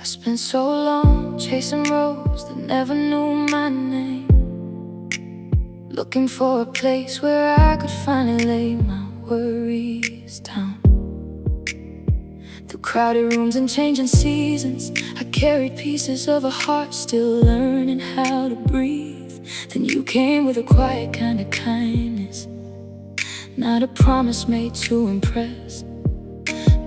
I spent so long chasing roads that never knew my name, looking for a place where I could finally lay my worries down. Through crowded rooms and changing seasons, I carried pieces of a heart still learning how to breathe. Then you came with a quiet kind of kindness, not a promise made to impress,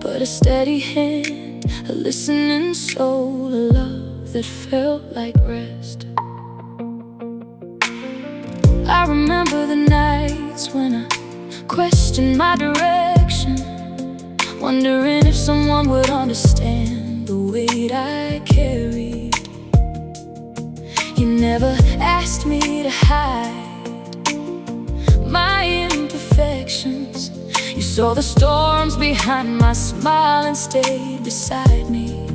but a steady hand, a listening soul, a love that felt like rest. I remember the nights when I questioned my direction, wondering if someone would understand the weight I carried. You never asked me to hide my imperfections. You saw the storms behind my smile and stayed beside me.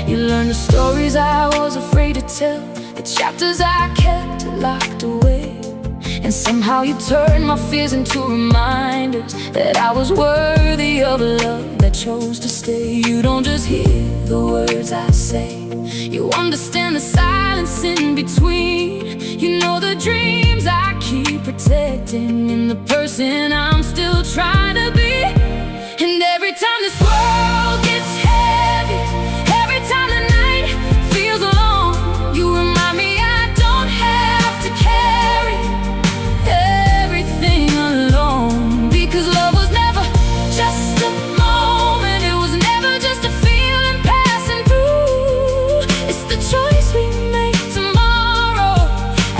You learned the stories I was afraid to tell, the chapters I kept locked away. And somehow you turned my fears into reminders that I was worthy of a love that chose to stay. You don't just hear the words I say, you understand the silence in between. You know the dreams I keep protecting in the person I'm still trying to be. And every time this world gets heavy, every time the night feels long, you remind me I don't have to carry everything alone. Because love was never just a moment, it was never just a feeling passing through. It's the choice we make tomorrow,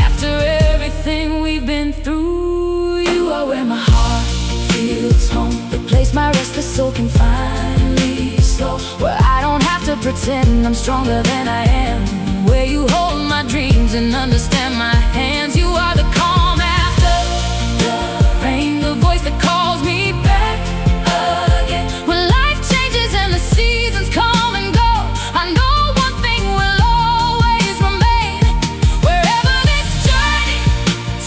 after everything we've been through. You are where my heart feels home, the place my restless soul can finally slow, where I don't have to pretend I'm stronger than I am, where you hold my dreams and understand my hands. You are the calm after the rain, the voice that calls me back again. When life changes and the seasons come and go, I know one thing will always remain. Wherever this journey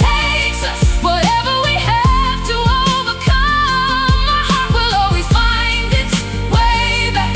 takes us, whatever we have to overcome, my heart will always find its way back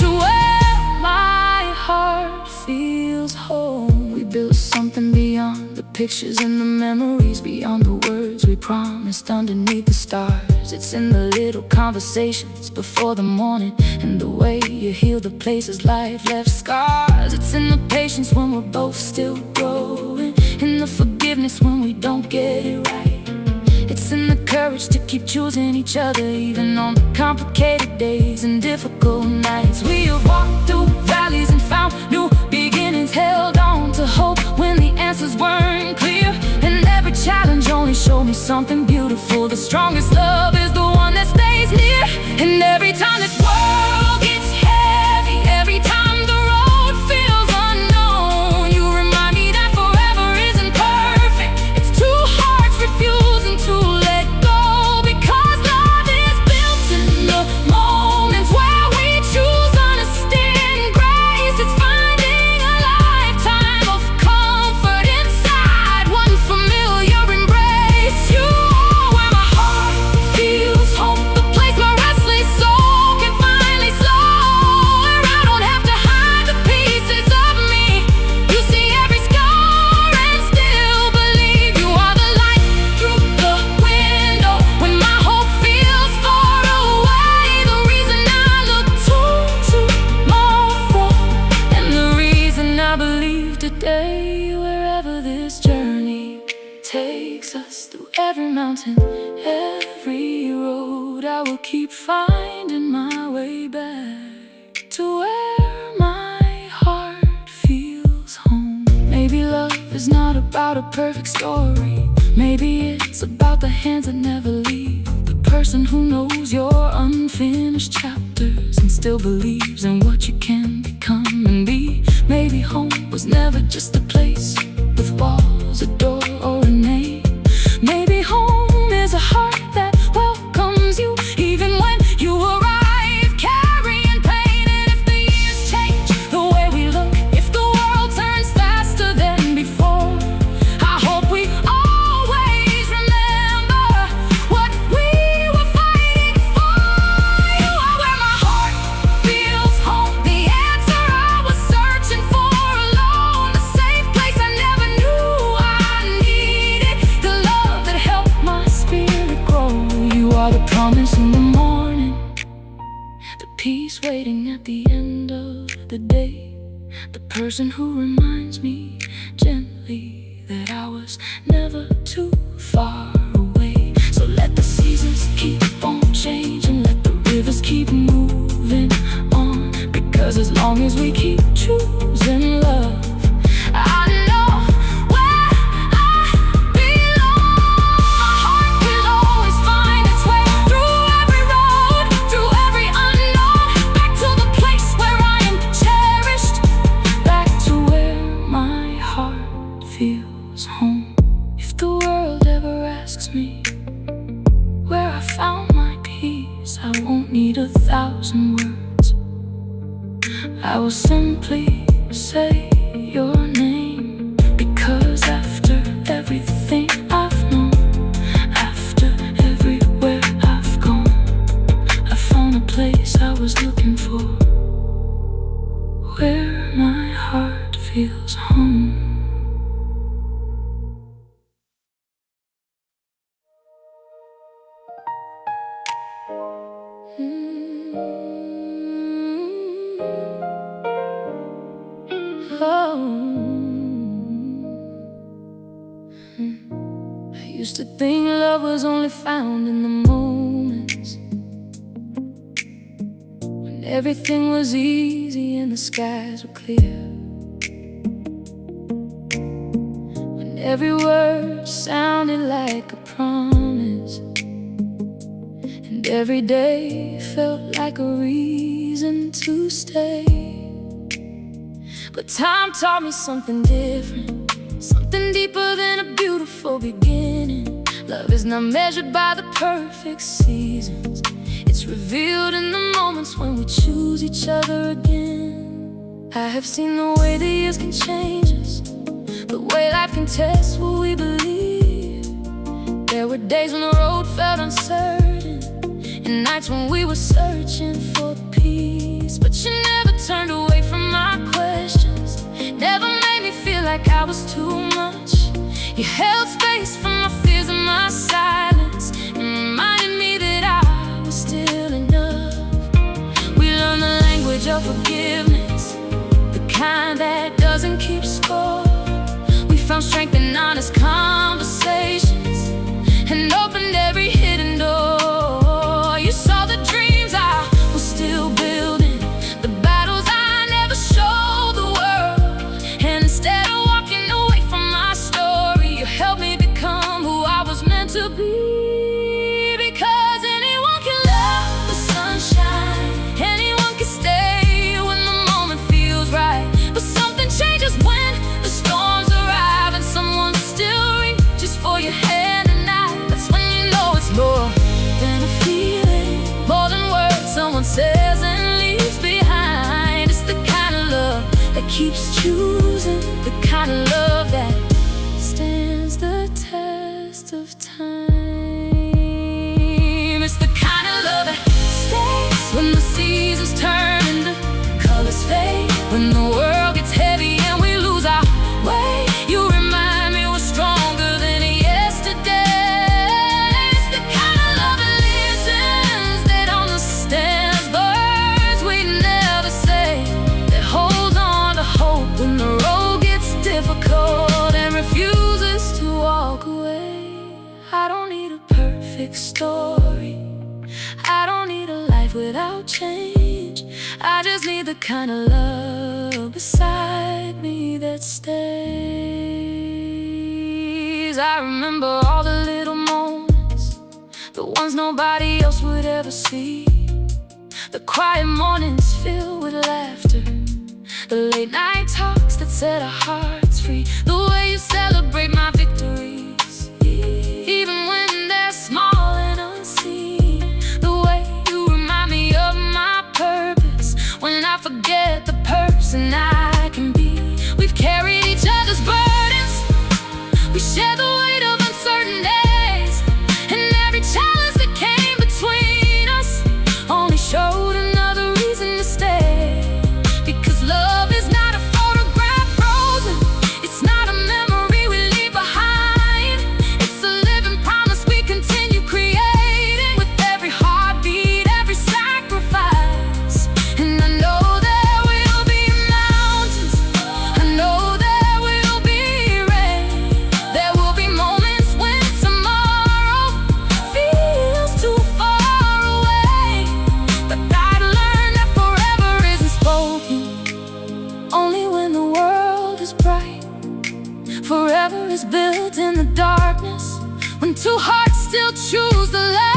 to where my heart feels home. We built something beyond the pictures and the memories, beyond the words we promised underneath the stars. It's in the little conversations before the morning, and the way you heal the places life left scars. It's in the patience when we're both still growing, in the forgiveness when we don't get it right. It's in the courage to keep choosing each other, even on the complicated days and difficult nights. We have walked through valleys and found new beginnings, held on to hope when the answers weren't clear. And every challenge only showed me something beautiful. The strongest love is the one that stays near. And every time this world gets heavy, every time the road feels unknown, you remind me that forever isn't perfect. It's two hearts refusing to let go, because love is built in the moments where we choose honesty and grace. It's finding a lifetime of comfort inside one familiar embrace. You are where my heart feels home, the place my restless soul can finally slow, where I don't have to hide the pieces of me. You see every scar and still believe. You are the light through the window when my hope feels far away, the reason I look to tomorrow, and the reason I believe today. Wherever this journey takes us, through every mountain, every road, I will keep finding my way back to where my heart feels home. Maybe love is not about a perfect story, maybe it's about the hands that never leave, the person who knows your unfinished chapters and still believes in what you can become and be. Maybe home was never just a place with walls, a door, or a name. Maybe home is a heart that welcomes you even when you arrive carrying pain. And if the years change the way we look, if the world turns faster than before, I hope we always remember what we were fighting for. You are where my heart feels home, just waiting at the end of the day. The person who reminds me gently that I was never too far away. So let the seasons keep on changing, let the rivers keep moving on, because as long as we keep choosing love, I know where I belong. My heart will always find its way through every road, through every unknown, back to the place where I am cherished, back to where my heart feels home. If the world ever asks me where I found my peace, I won't need 1,000 words. I will simply say your name, because after everything I've known, after everywhere I've gone, I found a place I was looking for, where my heart feels home. I used to think love was only found in the moments when everything was easy and the skies were clear, when every word sounded like a promise and every day felt like a reason to stay. But time taught me something different, something deeper than a beautiful beginning. Love is not measured by the perfect seasons, it's revealed in the moments when we choose each other again. I have seen the way the years can change us, the way life can test what we believe. There were days when the road felt uncertain, and nights when we were searching for peace. But you never turned away from my questions, never made me feel like I was too much. You held space for my fears and my silence, and reminded me that I was still enough. We learned the language of forgiveness, the kind that doesn't keep score. We found strength in honest conversations and opened every hidden door. You saw the dreams I was still building, the battles I never showed the world, and instead of walking away from my story, you helped me become who I was meant to be. Because anyone can love the sunshine, anyone can stay when the moment feels right, but something changes when the storms arrive and someone still reaches for your hand at night. That's when you know it's more than a feeling, more than words someone says and leaves behind. It's the kind of love that keeps choosing, the kind of love that stands the test of time. It's the kind of love that stays when the seasons turn and the colors fade, when the world gets heavy and we lose our way. You remind me we're stronger than yesterday. It's the kind of love that listens, that understands words we never say, that holds on to hope when the road gets difficult and refuses to walk away. I don't need a perfect story, I don't need a life without change. I just need the kind of love beside me that stays. I remember all the little moments, the ones nobody else would ever see, the quiet mornings filled with laughter, the late night talks that set our hearts free, the way you celebrate my victories, even when they're small and unseen, the way you remind me of my purpose when I forget the person I can be. We've carried each other's burdens, we share the weight of uncertain days, and every challenge that came between us only showed another reason to stay. Because love is not a photograph frozen, it's not a memory we leave behind, it's a living promise we continue creating with every heartbeat, every sacrifice, when two hearts still choose the light.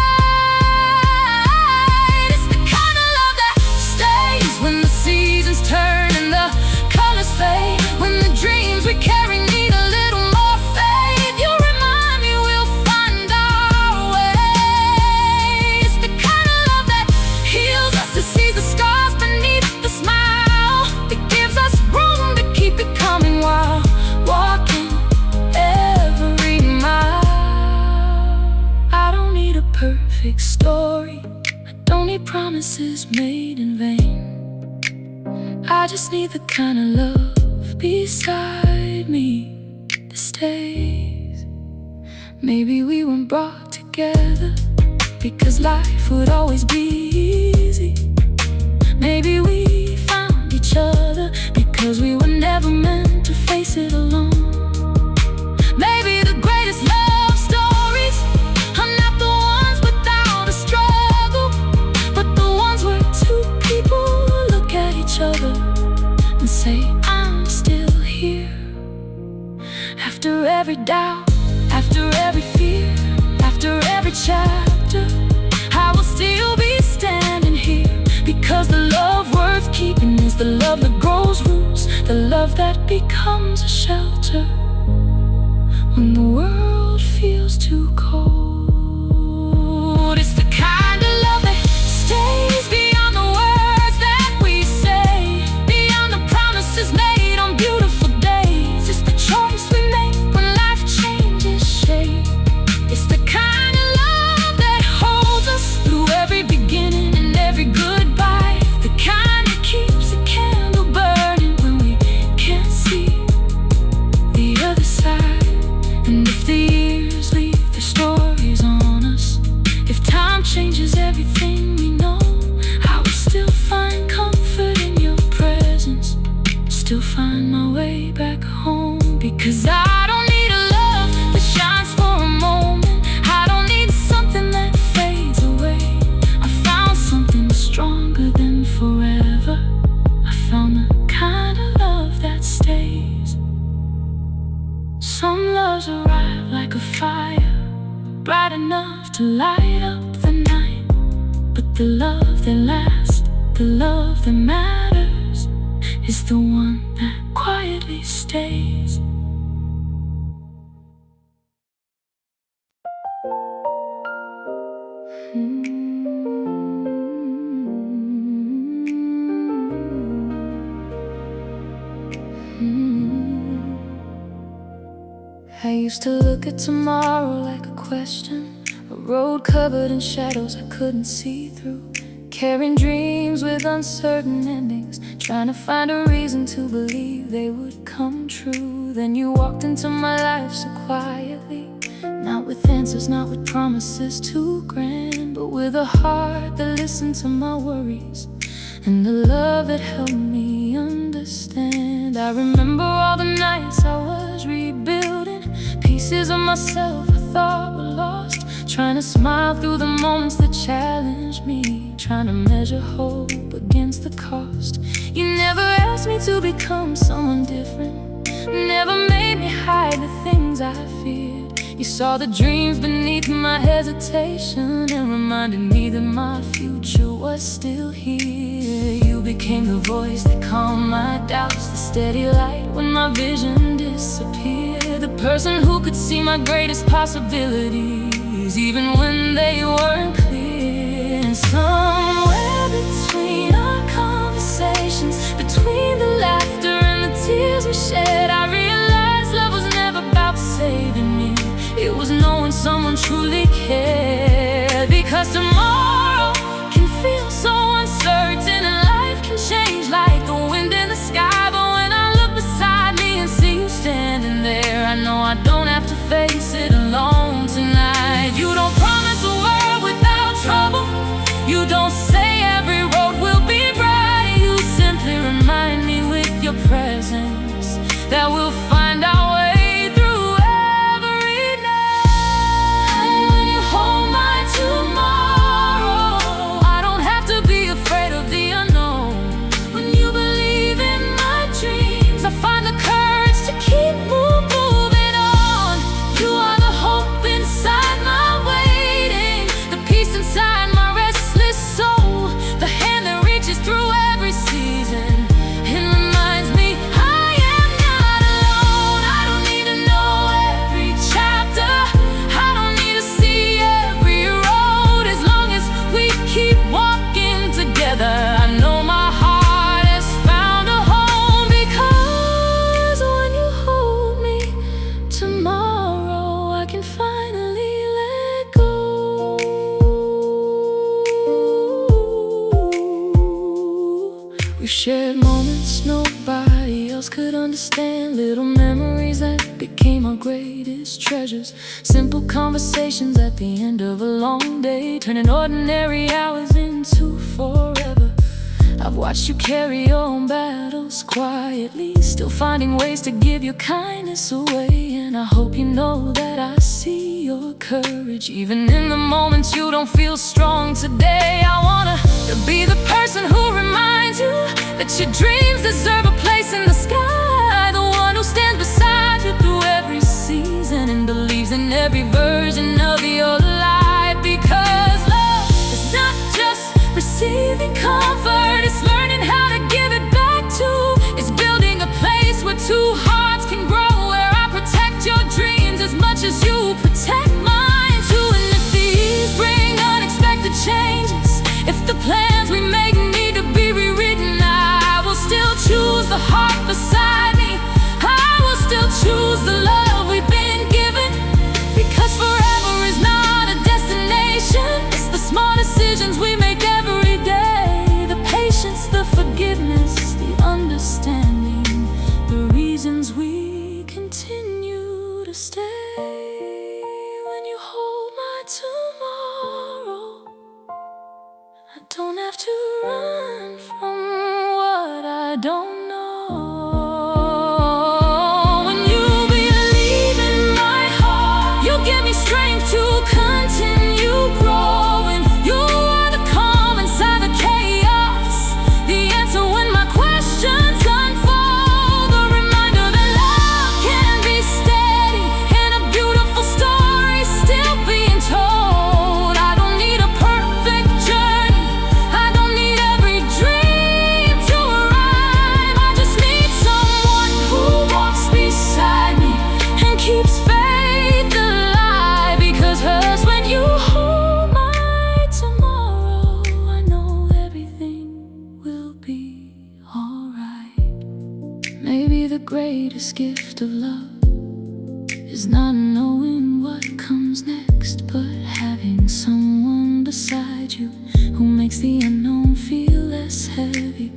It's the kind of love that stays when the seasons turn and the colors fade, when the dreams we carry need a little more faith. You remind me we'll find our way. It's the kind of love that heals us, that sees the scars beneath the smile. It gives us room to keep it coming while walking every mile. I don't need a perfect story, I don't need promises made in vain. I just need the kind of love beside me that stays. Maybe we weren't brought together because life would always be easy. Maybe we found each other because we were never meant to face it alone. Maybe the greatest love stories are not the ones without a struggle, but the ones where two people look at each other and say, I'm still here. After every doubt, after every fear, after every chapter, I will still be standing here. Because the love worth keeping is the love that grows roots, the love that becomes a shelter when the world feels too cold. It's the kind of love that stays beyond the words that we say, beyond the promises made on beautiful days. It's the choice we make when life changes shape. It's the kind of love that holds us through every beginning and every goodbye, the kind that keeps a candle burning when we can't see the other side. And if the years leave their stories on us, if time changes everything we know, I will still find comfort in your presence, still find my way back home. Because I don't need a love that shines for a moment, I don't need something that fades away. I found something stronger than forever, I found the kind of love that stays. Some loves arrive like a fire, bright enough to light up the night. But the love that lasts, the love that matters, is the one that quietly stays. I used to look at tomorrow like a question, a road covered in shadows I couldn't see through, carrying dreams with uncertain endings, trying to find a reason to believe they would come true. Then you walked into my life so quietly, not with answers, not with promises too grand, but with a heart that listened to my worries and a love that helped me understand. I remember all the nights I was rebuilding pieces of myself I thought were lost, trying to smile through the moments that challenged me, trying to measure hope against the cost. You never asked me to become someone different, never made me hide the things I feared. You saw the dreams beneath my hesitation and reminded me that my future was still here. You became the voice that calmed my doubts, the steady light when my vision disappeared, the person who could see my greatest possibilities even when they weren't clear. And somewhere between our conversations, between the laughter and the tears we shed, I realized love was never about saving me, it was knowing someone truly cared. Because tomorrow can feel so uncertain and life can change like the wind in the sky, but when I look beside me and see you standing there, I know I don't have to face it alone tonight. You don't promise a world without trouble, you don't say every road will be We shared moments nobody else could understand. Little memories that became our greatest treasures. Simple conversations at the end of a long day, turning ordinary hours into forever. I've watched you carry your own battles quietly, still finding ways to give your kindness away. And I hope you know that I see your courage, even in the moments you don't feel strong today. I wanna be the person who reminds you that your dreams deserve a place in the sky. The one who stands beside you through every season and believes in every version of your life. Because love is not just receiving comfort, it's learning how to give it back too. It's building a place where two hearts can grow, where I protect your dreams as much as you protect mine too. And if these bring unexpected changes, if the plans we make need to be rewritten, I will still choose the heart beside me. I will still choose the love we've been given. Because forever is not a destination, it's the small decisions we make every day. The patience, the forgiveness, the understanding, the reasons we continue to stay. When you hold my tomorrow, I don't have to run from what I don't know. When you believe in my heart, you give me strength to continue growing. You are the calm inside the chaos, the answer when my questions unfold, the reminder that love can be steady and a beautiful story still being told. I don't need a perfect journey, I don't need every dream to arrive. I just need someone who walks beside me and keeps faith alive. Because hers, when you hold my tomorrow, I know everything will be alright. Maybe the greatest gift of love is not knowing what comes next, but having someone beside you who makes the unknown feel less heavy.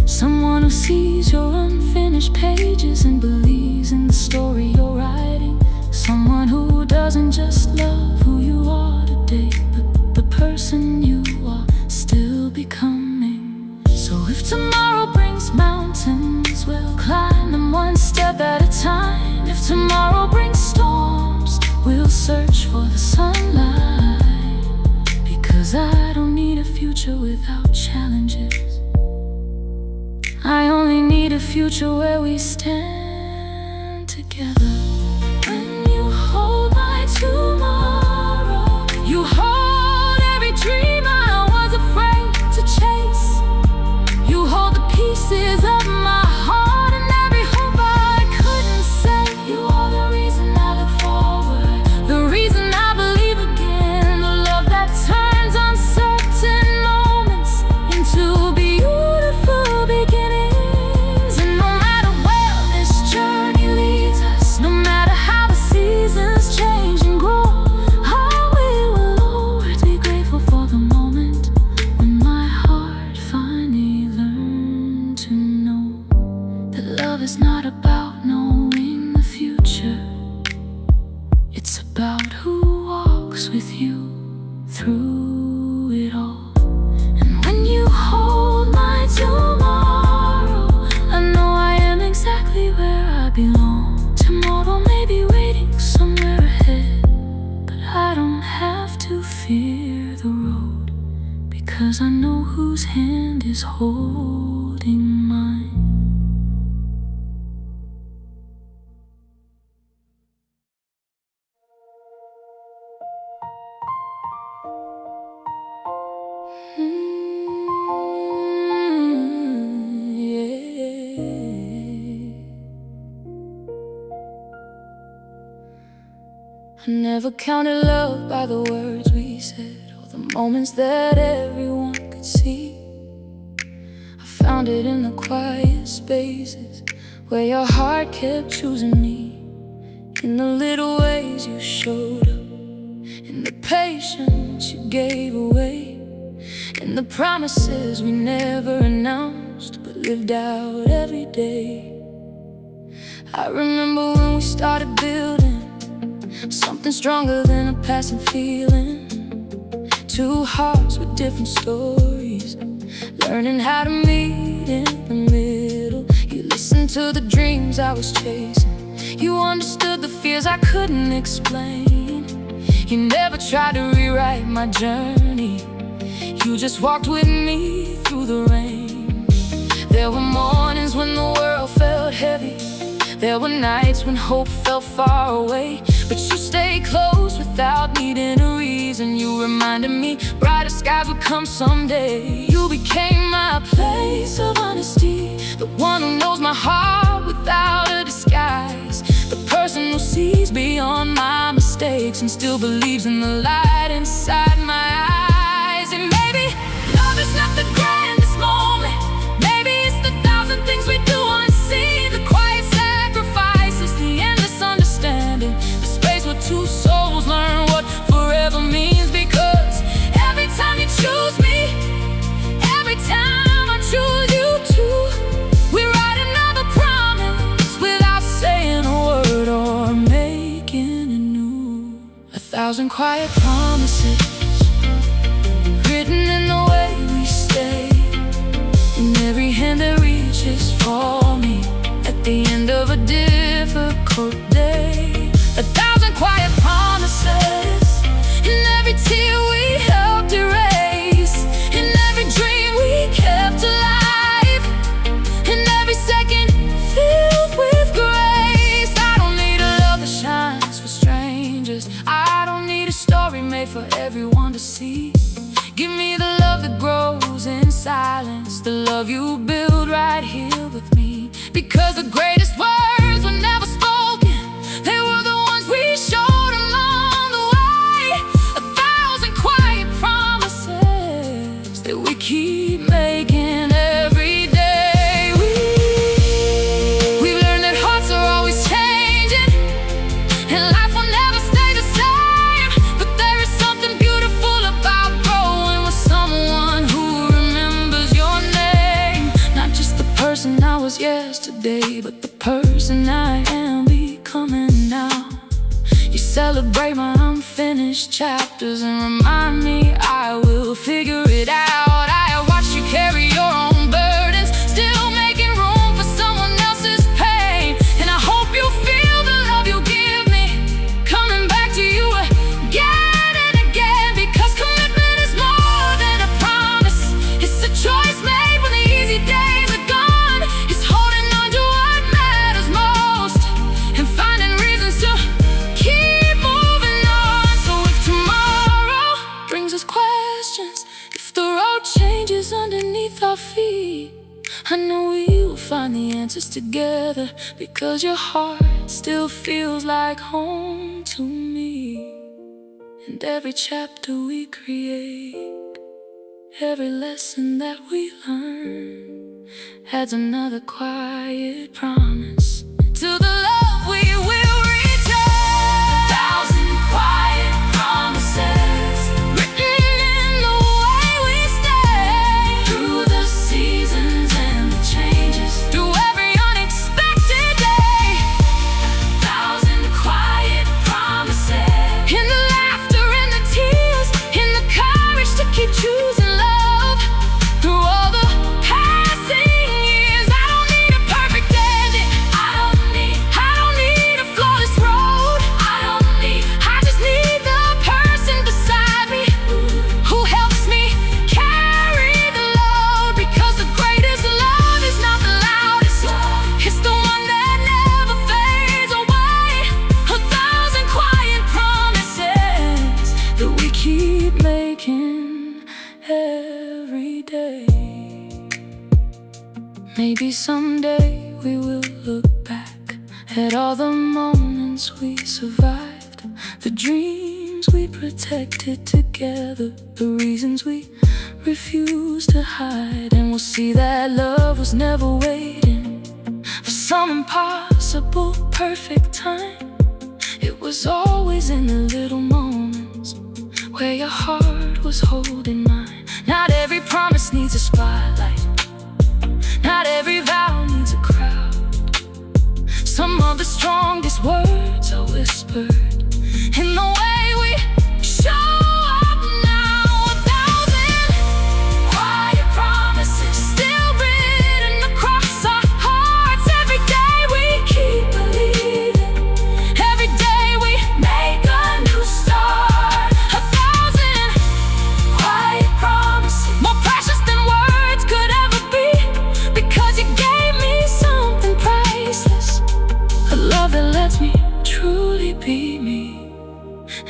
Someone who sees your unfinished pages and believes in the story you're writing. Someone who doesn't just love who you are today, but the person you are still becoming. So if tomorrow brings mountains, we'll climb them one step at a time. If tomorrow brings storms, we'll search for the sunlight. Because I don't need a future without challenges, I only need a future where we stand together. When you hold my tomorrow, you hold every dream I was afraid to chase. You hold the pieces of my heart and every hope I couldn't say. You are the reason I look forward, the reason I believe again, the love that turns uncertain moments into beautiful beginnings. And no matter where this journey leads us, no matter how the seasons change and grow, we will always be grateful for the moment when my heart finally learned to know that love is not about knowing the future, it's about who walks with you through it all. And when you hold my tomorrow, I know I am exactly where I belong. Tomorrow may be waiting somewhere ahead, but I don't have to fear the road, because I know whose hand is holding mine. I never counted love by the words we said, or the moments that everyone could see. I found it in the quiet spaces where your heart kept choosing me. In the little ways you showed up, in the patience you gave away, in the promises we never announced but lived out every day. I remember when we started building something stronger than a passing feeling. Two hearts with different stories, learning how to meet in the middle. You listened to the dreams I was chasing. You understood the fears I couldn't explain. You never tried to rewrite my journey. You just walked with me through the rain. There were mornings when the world felt heavy. There were nights when hope felt far away. But you stayed close without needing a reason. You reminded me brighter skies would come someday. You became my place of honesty, the one who knows my heart without a disguise, the person who sees beyond my mistakes and still believes in the light inside my eyes. And maybe love is not the grandest moment. Maybe it's the thousand things we do unseen, the quiet sacrifices, the endless understanding, the space where two souls learn what forever means. Because every time you choose me, every time I choose you too, we write another promise without saying a word or making it new. 1,000 quiet promises written in the way we stay, in every hand that reaches for me at the end of a difficult day. 1,000 quiet promises in every tear we helped erase, in every dream we kept alive, in every second filled with grace. I don't need a love that shines for strangers. I don't need a story made for everyone to see. Give me the love that grows in silence, the love you build right here with me. Because the greatest words were never spoken, they were the ones we showed along the way. 1,000 quiet promises that we keep making every day. We've learned that hearts are always changing, and life will never stay the same. But there is something beautiful about growing with someone who remembers your name. Not just the person I was yesterday, but the person I am becoming now. You celebrate my unfinished chapters and remind me I will figure it out. I watched you carry your own burdens, still making room for someone else's pain. And I hope you feel the love you give me coming back to you again and again. Because commitment is more than a promise. It's a choice made when the easy days are gone. It's holding on to what matters most and finding reasons to keep moving on. So if tomorrow brings us questions, if the road changes underneath our feet, I know we will find the answers together. Because your heart still feels like home to me. And every chapter we create, every lesson that we learn, adds another quiet promise to the love we will return. 1,000 quiet promises written in the way we stay, through the seasons and the changes, through every unexpected day. 1,000 quiet promises, in the laughter and the tears, in the courage to keep choosing love through all the passing years. I don't need a perfect ending. I don't need a flawless road. I just need the person beside me who helps me carry the load. Because the greatest love is not the loudest, it's the one that never fades away. 1,000 quiet promises that we keep making every day. Maybe someday we will look back at all the moments we survived, the dreams we protected together, the reasons we refused to hide. And we'll see that love was never waiting for some impossible perfect time. It was always in the little moments where your heart was holding mine. Not every promise needs a spotlight, not every these words are whispered in the way we show up now. 1,000 quiet promises still written across our hearts. Every day we keep believing, every day we make a new start. 1,000 quiet promises, more precious than words could ever be, because you gave me something priceless, a love that lets me truly be me.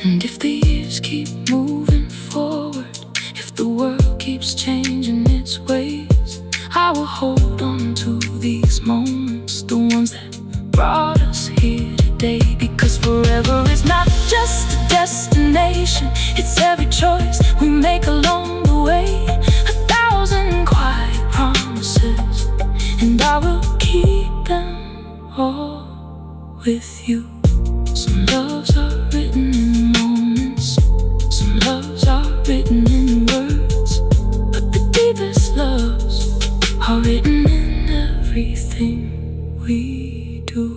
And if the years keep moving forward, if the world keeps changing its ways, I will hold on to these moments, the ones that brought us here today. Because forever is not just a destination, it's every choice we make along the way. 1,000 quiet promises, and I will keep them all with you. Some loves are written in moments, some loves are written in words, but the deepest loves are written in everything we do.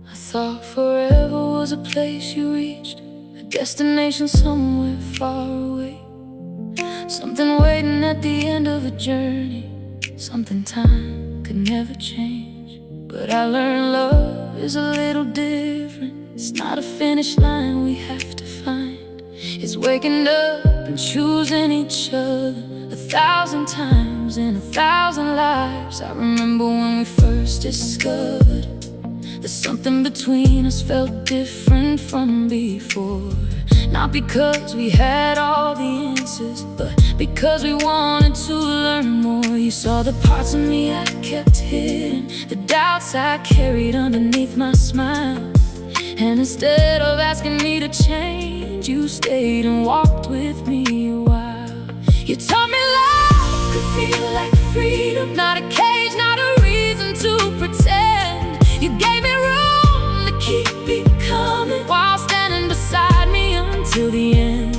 I thought forever was a place you reached, a destination somewhere far away, something waiting at the end of a journey, something time could never change. But I learned love is a little different. It's not a finish line we have to find, it's waking up and choosing each other 1,000 times in 1,000 lives. I remember when we first discovered that something between us felt different from before. Not because we had all the answers, but because we wanted to learn more. You saw the parts of me I kept hidden, the doubts I carried underneath my smile. And instead of asking me to change, you stayed and walked with me a while. You taught me love could feel like freedom, not a cage, not a reason to pretend. You gave me room to keep becoming while standing beside me until the end.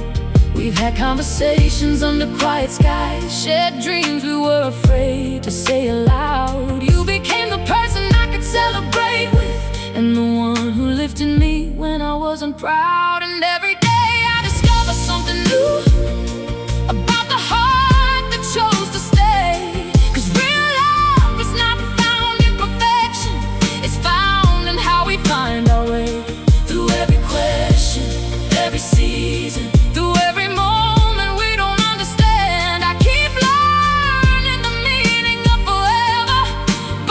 We've had conversations under quiet skies, shared dreams we were afraid to say aloud. You became the person I could celebrate with, and the one who lifted me when I wasn't proud. And every day I discover something new about the heart that chose to stay. 'Cause real love is not found in perfection, it's found in how we find our way. Through every question, every season, through every moment we don't understand, I keep learning the meaning of forever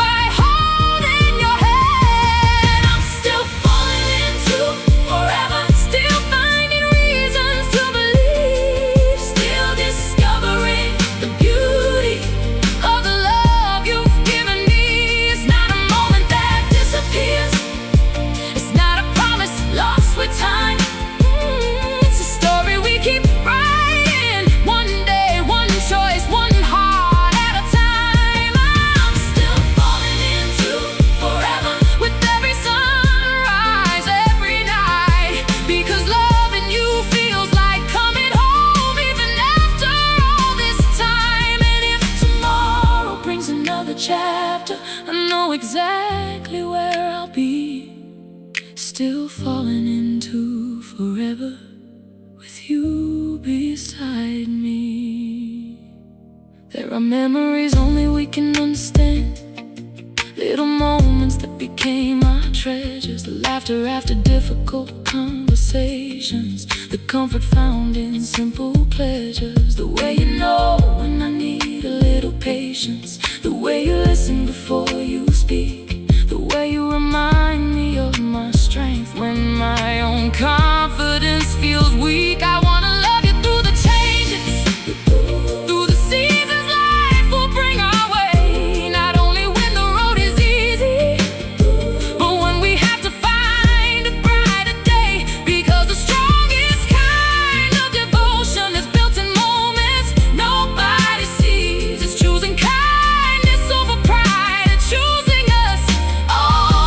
by holding your hand. I'm still falling into forever, still finding reasons to believe, still discovering the beauty of the love you've given me. It's not a moment that disappears, it's not a promise lost with time. It's a story we keep writing, one day, one choice, one heart at a time. I'm still falling into forever with every sunrise, every night, because loving you feels like coming home even after all this time. And if tomorrow brings another chapter, I know exactly where I'll be, still falling into forever with you beside me. There are memories only we can understand, little moments that became our treasures, the laughter after difficult conversations, the comfort found in simple pleasures, the way you know when I need a little patience, the way you listen before you speak, the way you remind me of my strength when my own confidence feels weak. I wanna love you through the changes, through the seasons life will bring our way. Not only when the road is easy, but when we have to find a brighter day. Because the strongest kind of devotion is built in moments nobody sees. It's choosing kindness over pride, and choosing us all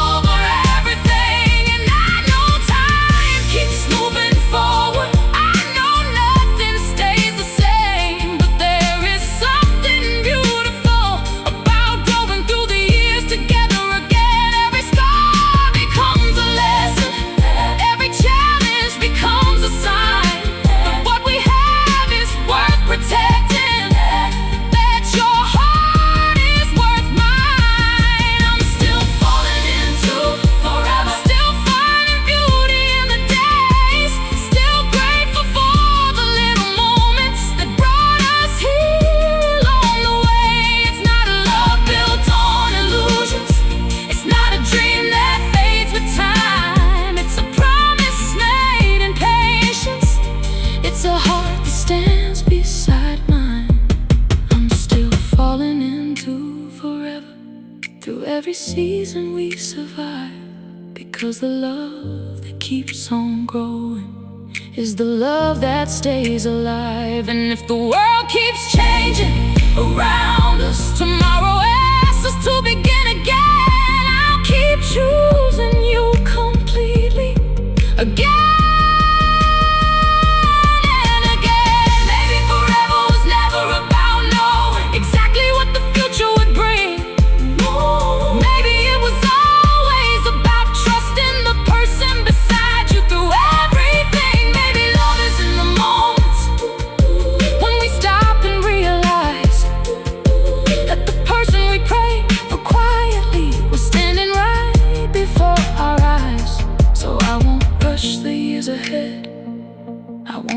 Through every season we survive, because the love that keeps on growing is the love that stays alive. And if the world keeps changing around us, tomorrow asks us to begin again, I'll keep choosing you completely again.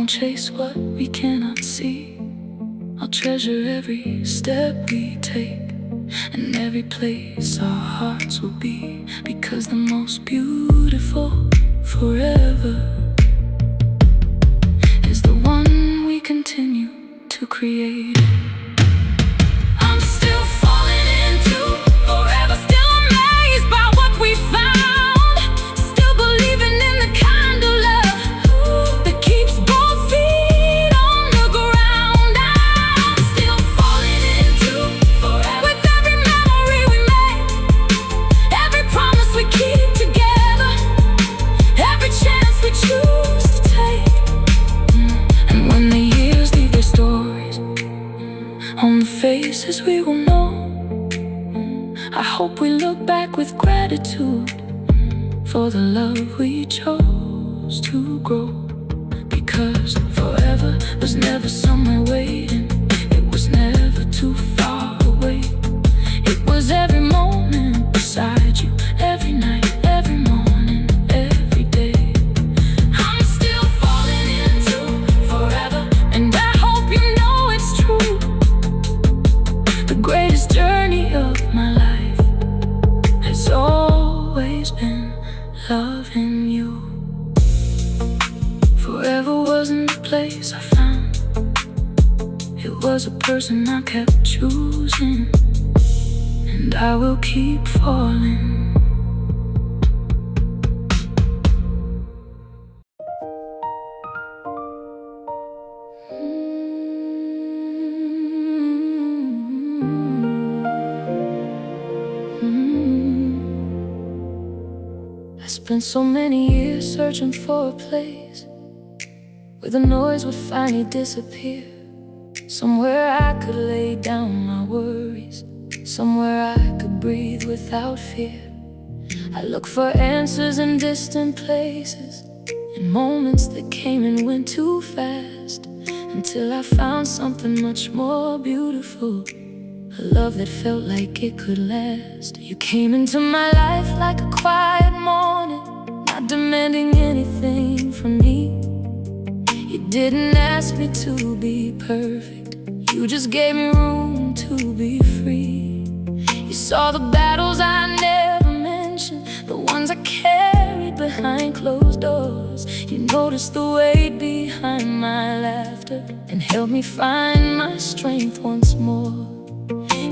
Chase what we cannot see. I'll treasure every step we take, and every place our hearts will be, because the most beautiful forever is the one we continue to create. I'm still falling into forever, still amazed by what we found, still believing in the kind of love that keeps both feet on the ground. I'm still falling into forever, with every memory we make, every promise we keep together, every chance we choose to take. And when the years leave their stories on the faces we will know, I hope we look back with gratitude for the love we chose to grow. Because forever was never somewhere waiting, it was never too far away. It was every moment beside you, every night, every morning, every day. I'm still falling into forever, and I hope you know it's true. The greatest journey of my life has always been loving you. Forever wasn't a place I found, it was a person I kept choosing, and I will keep falling. I spent so many years searching for a place where the noise would finally disappear, somewhere I could lay down my worries, somewhere I could breathe without fear. I looked for answers in distant places, in moments that came and went too fast, until I found something much more beautiful, a love that felt like it could last. You came into my life like a quiet morning, not demanding anything from me. You didn't ask me to be perfect, you just gave me room to be free. You saw the battles I never mentioned, the ones I carried behind closed doors. You noticed the weight behind my laughter, and helped me find my strength once more.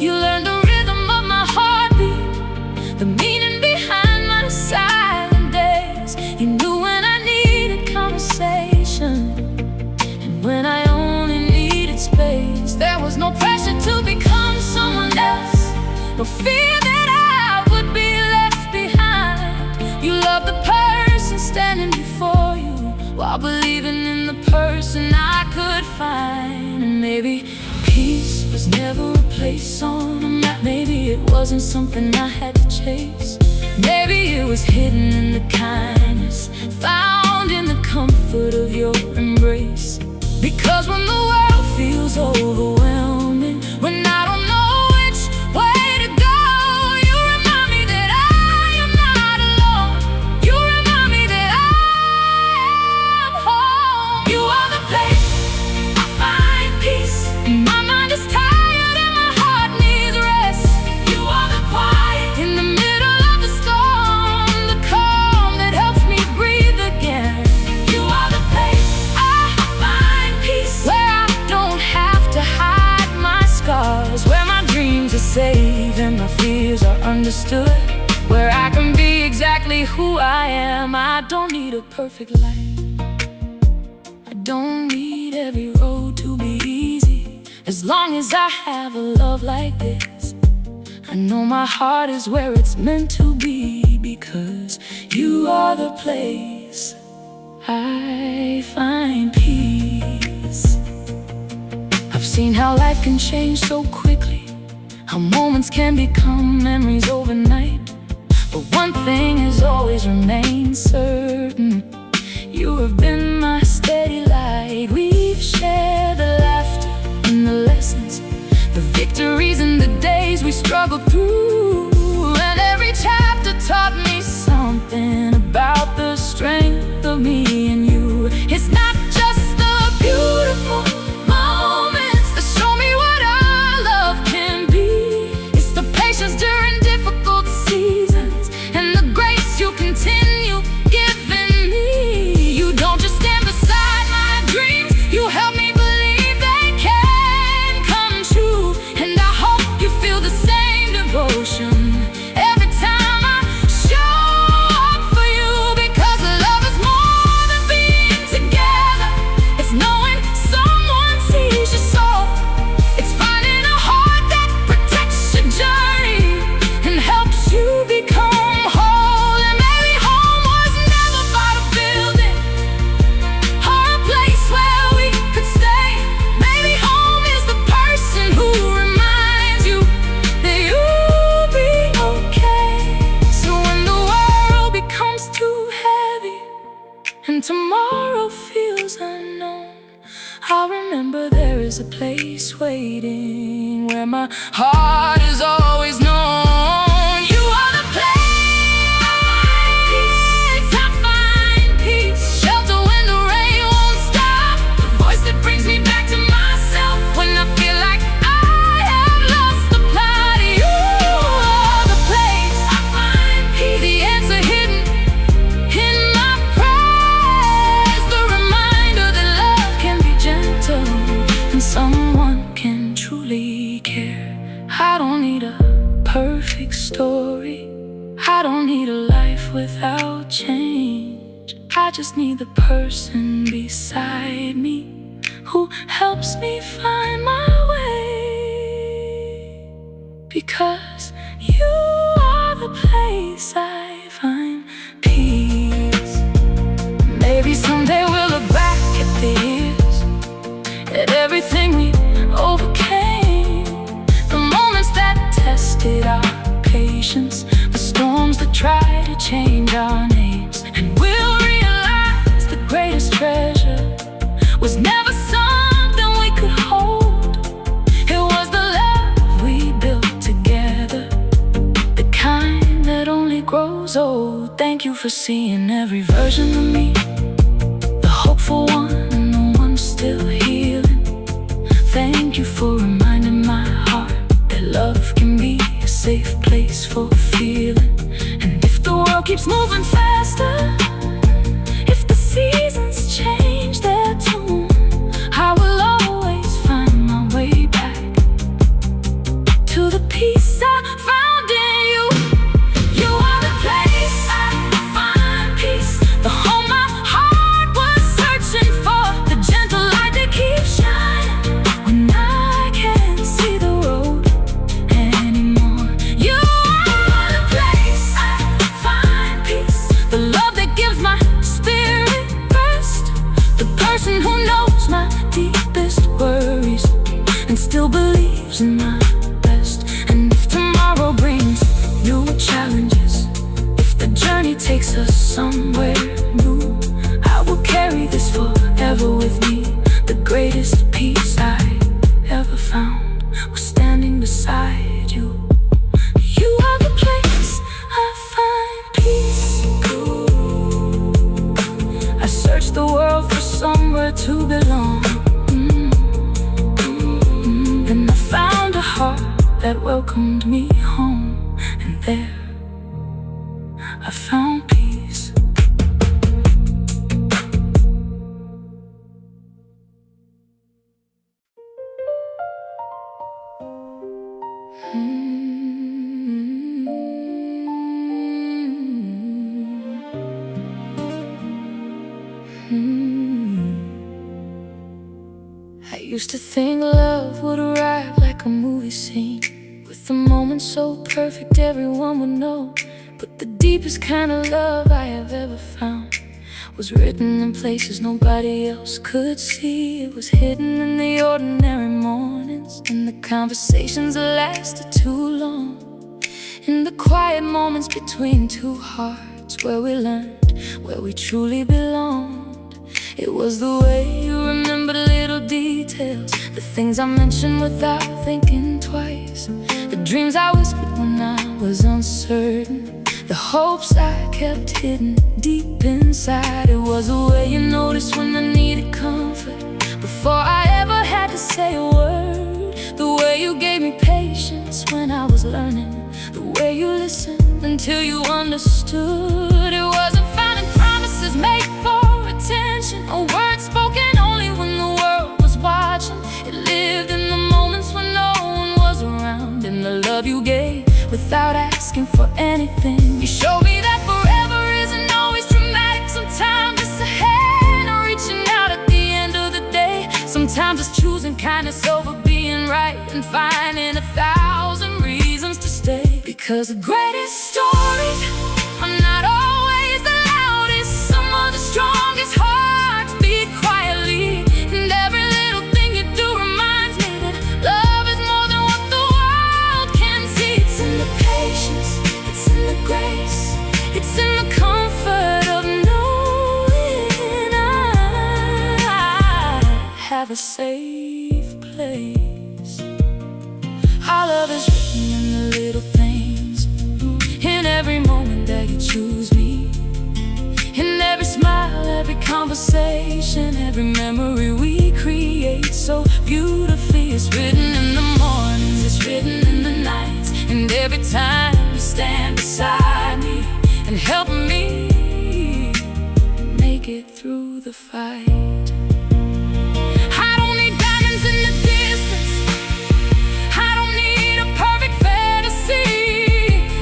You learned the rhythm of my heartbeat, the meaning behind my silent days. You knew when I needed conversation, and when I only needed space. There was no pressure to become someone else, no fear that I would be left behind. You loved the person standing before you, while believing in the person I could find. And maybe peace was never a place on a map, maybe it wasn't something I had to chase. Maybe it was hidden in the kindness found in the comfort of your embrace. Because when the world feels overwhelming, when I don't know which way to go, you remind me that I am not alone. You remind me that I am home. You are the place I find peace. My mind is tired and my heart needs rest. You are the quiet in the middle of the storm, the calm that helps me breathe again. You are the place I find peace, where I don't have to hide my scars, where my dreams are safe and my fears are understood, where I can be exactly who I am. I don't need a perfect life, I don't need every road to be easy. As long as I have a love like this, I know my heart is where it's meant to be. Because you are the place I find peace. I've seen how life can change so quickly, how moments can become memories overnight. But one thing has always remained certain: you have been my steady light. We've shared the laughter and the lessons, the victories and the days we struggled through. And every chapter taught me something about the strength of me and you. It's not just the beautiful moments that show me what our love can be. It's the patience during difficult seasons and the grace you continue giving me. You don't just stand beside my dreams, you help me believe they can come true. And I hope you feel the same devotion every time I show up for you. Because love is more than being together, it's knowing someone sees your soul. It's finding a heart that protects your journey and helps you become whole. And maybe home was never about a building or a place where we could stay. Maybe home is the person who reminds you that you'll be okay. So when the world becomes too heavy and tomorrow feels unknown, I'll remember there is a place waiting where my heart is always known. You are the place I find peace, shelter when the rain won't stop, the voice that brings me back to myself when I feel like I have lost the plot. You are the place I find peace, the answer hidden in my prayers, the reminder that love can be gentle and someone can truly care. I don't need a perfect story, I don't need a life without change. I just need the person beside me who helps me find my way. Because you are the place I find peace. Maybe someday we'll look back at the years, at everything we overcame, the moments that tested our patience, the storms that tried to change our names. And we'll realize the greatest treasure was never something we could hold. It was the love we built together, the kind that only grows old. Thank you for seeing every version of me, the hopeful one and the one still healing. Thank you for reminding my heart that love can be a safe place for feeling. And if the world keeps moving faster, if the seasons change their tune, I will always find my way back to the peace I found in you. You are the place I find peace, the home my heart was searching for, the gentle light that keeps shining when I can't see the road anymore. You are the place I find peace, the love that gives my spirit rest, the person who knows my deepest worries and still believes in my best. And if tomorrow brings new challenges, if the journey takes us somewhere new, I will carry this forever with me. The greatest peace I ever found was standing beside you. You are the place I find peace. I searched the world for somewhere to belong, and I found a heart that welcomed me home. And there I found peace. Used to think love would arrive like a movie scene, with the moment so perfect everyone would know. But the deepest kind of love I have ever found was written in places nobody else could see. It was hidden in the ordinary mornings, in the conversations that lasted too long, in the quiet moments between two hearts, where we learned where we truly belonged. It was the way you remembered little details, the things I mentioned without thinking twice, the dreams I whispered when I was uncertain, the hopes I kept hidden deep inside. It was the way you noticed when I needed comfort before I ever had to say a word, the way you gave me patience when I was learning, the way you listened until you understood. It wasn't finding promises made for attention, or words spoken only when the world was watching. It lived in the moments when no one was around, in the love you gave without asking for anything. You showed me that forever isn't always dramatic. Sometimes it's a hand reaching out at the end of the day. Sometimes it's choosing kindness over being right, and finding 1,000 reasons to stay. Because the greatest stories are not always the loudest. Some of the strongest hearts beat quietly, and every little thing you do reminds me that love is more than what the world can see. It's in the patience, it's in the grace, it's in the comfort of knowing I have a safe place. Our love is written in the little things, in every moment that you choose me, in every smile, every conversation, every memory we create so beautifully. It's written in the mornings, it's written in the nights, and every time you stand beside me and help me make it through the fight. I don't need diamonds in the distance, I don't need a perfect fantasy,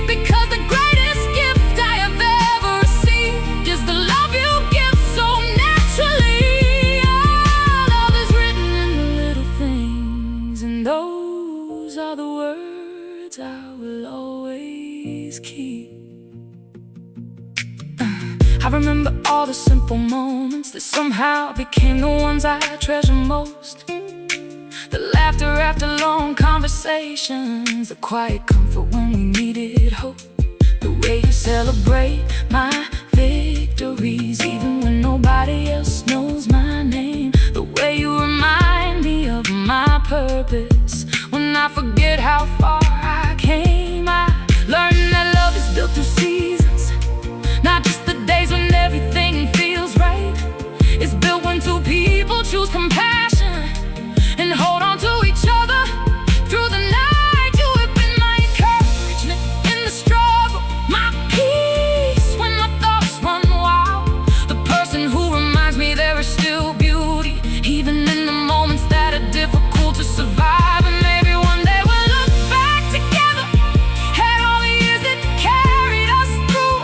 because the greatest gift I have ever received is the love you give so naturally. Our love is written in the little things, and those are the words I will always keep. I remember all the simple moments that somehow became the ones I treasure most, the laughter after long conversations, the quiet comfort when we needed hope, the way you celebrate my victories even when nobody else knows my name, the way you remind me of my purpose when I forget how far I came. I learned that love is built through seasons, not just the days when everything feels right. It's built when two people choose compassion and hold on to each other through the night. You have been my encouragement in the struggle, my peace when my thoughts run wild, the person who reminds me there is still beauty even in the moments that are difficult to survive. And maybe one day we'll look back together at all the years that carried us through.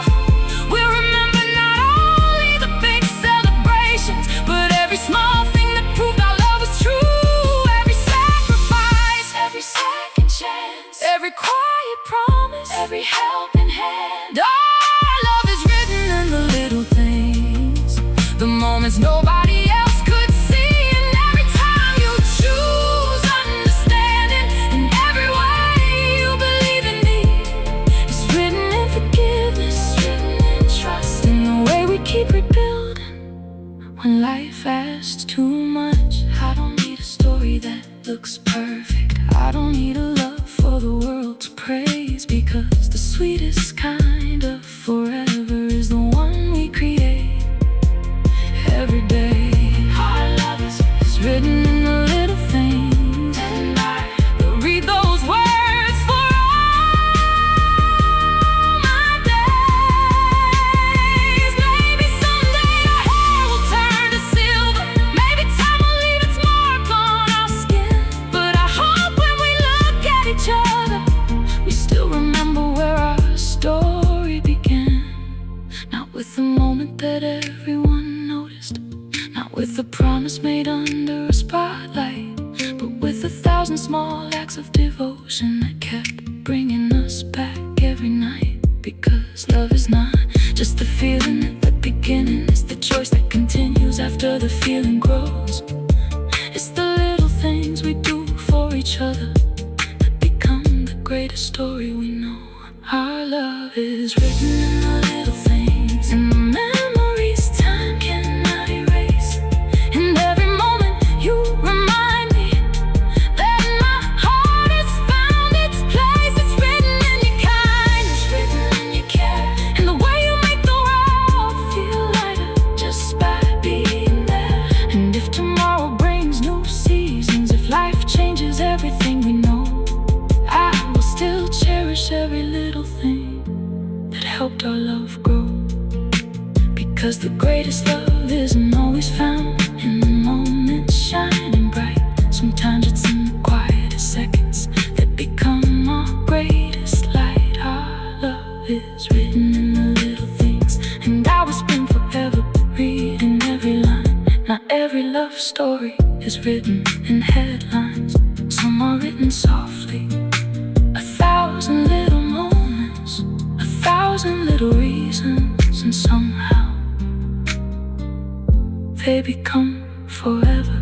We'll remember not only the big celebrations, but every small thing that proved our love was true. Every sacrifice, every second chance, every quiet promise, every helping hand. Our love is written in the little things, the moments nobody else could see, and every time you choose understanding, in every way you believe in me. It's written in forgiveness, written in trust, in the way we keep rebuilding when life asks too much. I don't need a story that looks perfect, I don't need a love for the world to praise, because the sweetest kind of forever is the one we create every day. Our love is written in the little things, and I will read those words for all my days. Maybe someday our hair will turn to silver, maybe time will leave its mark on our skin, but I hope when we look at each other we still remember where our bringing us back every night. Because love is not just the feeling at the beginning, it's the choice that continues after the feeling grows. It's the little things we do for each other that become the greatest story we know. Our love is written in the little things, in the memories time cannot erase. In every moment you remind me that my heart has found its place. It's written in your kindness, written in your care, and the way you make the world feel lighter just by being there. And if tomorrow brings new seasons, if life changes everything we know, I will still cherish every little thing that helped our love grow. Because the greatest love isn't always found in the moments shining bright. Sometimes it's in the quietest seconds that become our greatest light. Our love is written in the little things, and I will spend forever reading every line. Not every love story is written in headlines. Some are written softly, 1,000 little moments, 1,000 little reasons, and somehow they become forever.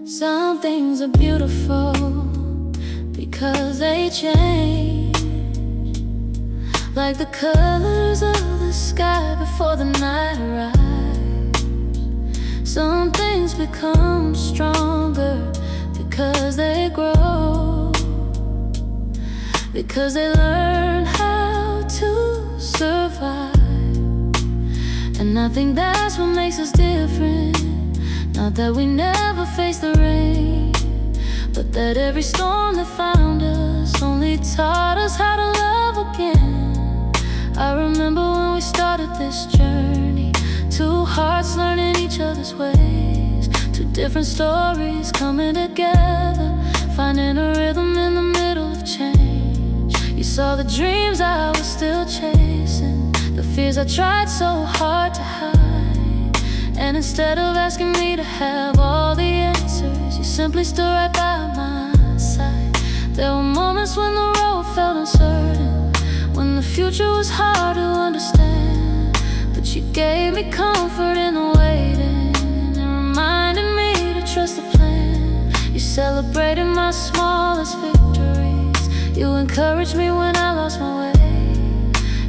Some things are beautiful because they change, like the colors of the sky before the night arrives. Some things become stronger because they grow, because they learn how to survive. And I think that's what makes us different. Not that we never face the rain, but that every storm that found us only taught us how to love again. I remember when we started this journey, two hearts learning each other's ways, two different stories coming together, finding a rhythm in the middle of change. You saw the dreams I was still chasing, the fears I tried so hard to hide. And instead of asking me to have all the answers, you simply stood right by my side. There were moments when the road felt uncertain, when the future was hard to understand, but you gave me comfort in the waiting and reminded me to trust the plan. You celebrated my smallest victories, you encouraged me when I lost my way.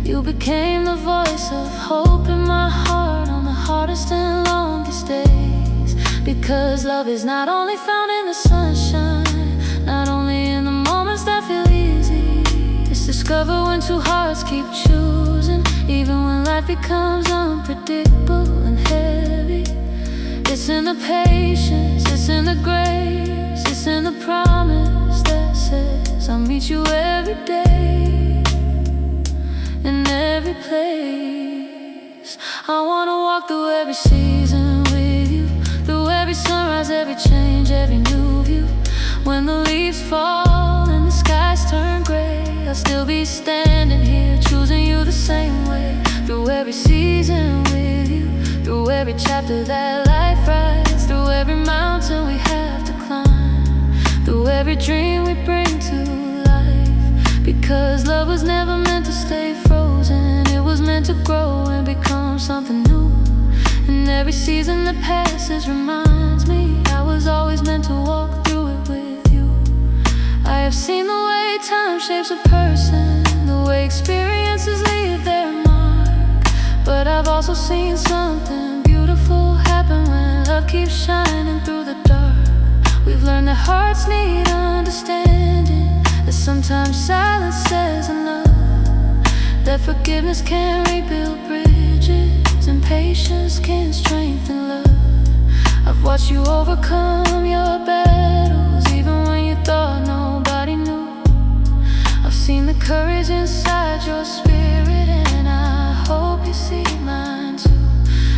You became the voice of hope in my heart on the hardest and longest days. Because love is not only found in the sunshine, not only in the moments that feel easy. It's discovered when two hearts keep choosing, even when life becomes unpredictable and heavy. It's in the patience, it's in the grace, it's in the promise that says I'll meet you every day, in every place. I wanna walk through every season with you, through every sunrise, every change, every new view. When the leaves fall and the skies turn gray, I'll still be standing here, choosing you the same way. Through every season with you, through every chapter that life writes, through every mountain we have to climb, through every dream we bring to life. Because love was never meant to stay frozen, it was meant to grow and become something new. And every season that passes reminds me I was always meant to walk through it with you. I have seen the way time shapes a person, the way experiences leave their mark. But I've also seen something beautiful happen when love keeps shining through the dark. We've learned that hearts need understanding, that sometimes silence says enough, that forgiveness can rebuild bridges, and patience can strengthen love. I've watched you overcome your battles, even when you thought nobody knew. I've courage inside your spirit, and I hope you see mine too.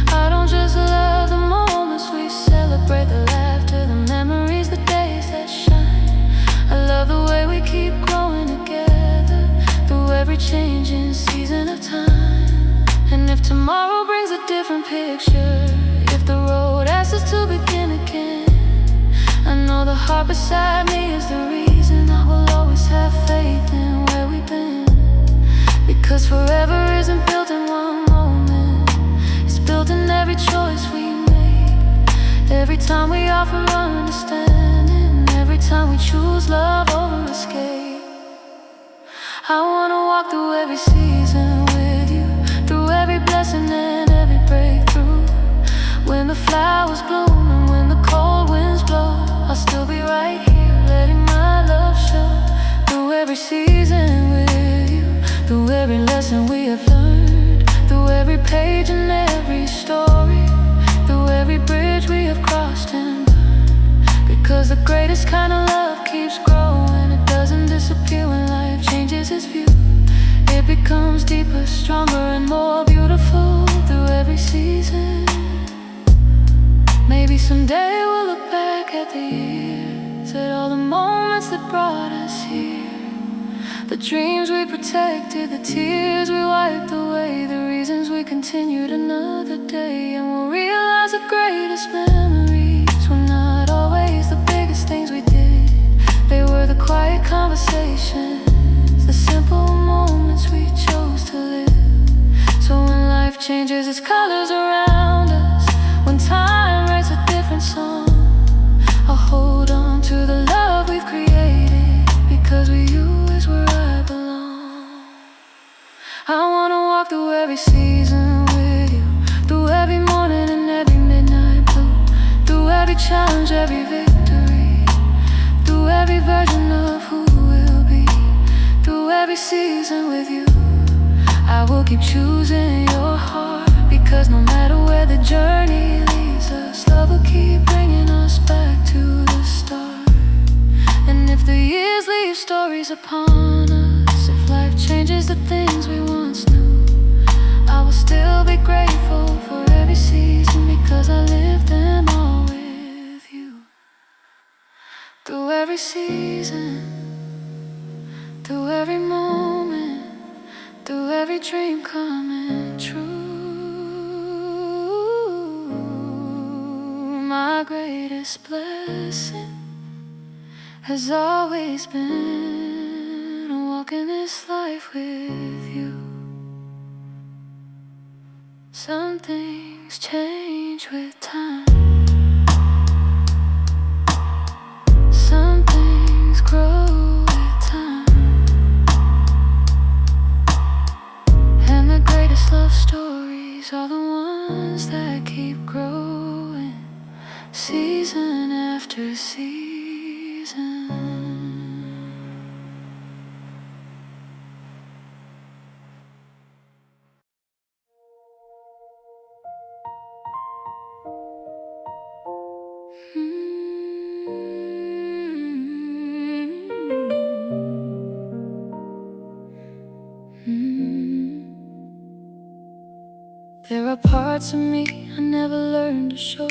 I don't just love the moments we celebrate, the laughter, the memories, the days that shine. I love the way we keep growing together through every changing season of time. And if tomorrow brings a different picture, if the road asks us to begin again, I know the heart beside me is the reason I will always have faith in where we've been. Because forever isn't built in one moment, it's built in every choice we make, every time we offer understanding, every time we choose love over escape. I wanna walk through every season with you, through every blessing and every breakthrough. When the flowers bloom and when the cold winds blow, I'll still be right here, letting my love show. Through every season with you, through every lesson we have learned, through every page and every story, through every bridge we have crossed and burned. Because the greatest kind of love keeps growing, it doesn't disappear when life changes its view. It becomes deeper, stronger and more beautiful through every season. Maybe someday we'll look back at the years, at all the moments that brought us here, the dreams we protected, the tears we wiped away, the reasons we continued another day. And we'll realize the greatest memories were not always the biggest things we did. They were the quiet conversations, the simple moments we chose to live. So when life changes its colors around us, when time writes a different song, I'll hold on to the love we've created, because with you is where I belong. I wanna walk through every season with you, through every morning and every midnight blue, through every challenge, every victory, through every version of who we'll be, through every season with you. I will keep choosing your heart, because no matter where the journey leads us, love will keep bringing us back to the start. And if the years leave stories upon us, if life changes the things we once knew, I will still be grateful for every season, because I lived them all with you. Through every season, through every moment, through every dream coming true. My greatest blessing has always been walking this life with you. Some things change with time, some things grow with time, and the greatest love stories are the ones that keep growing, season after season. There are parts of me I never learned to show,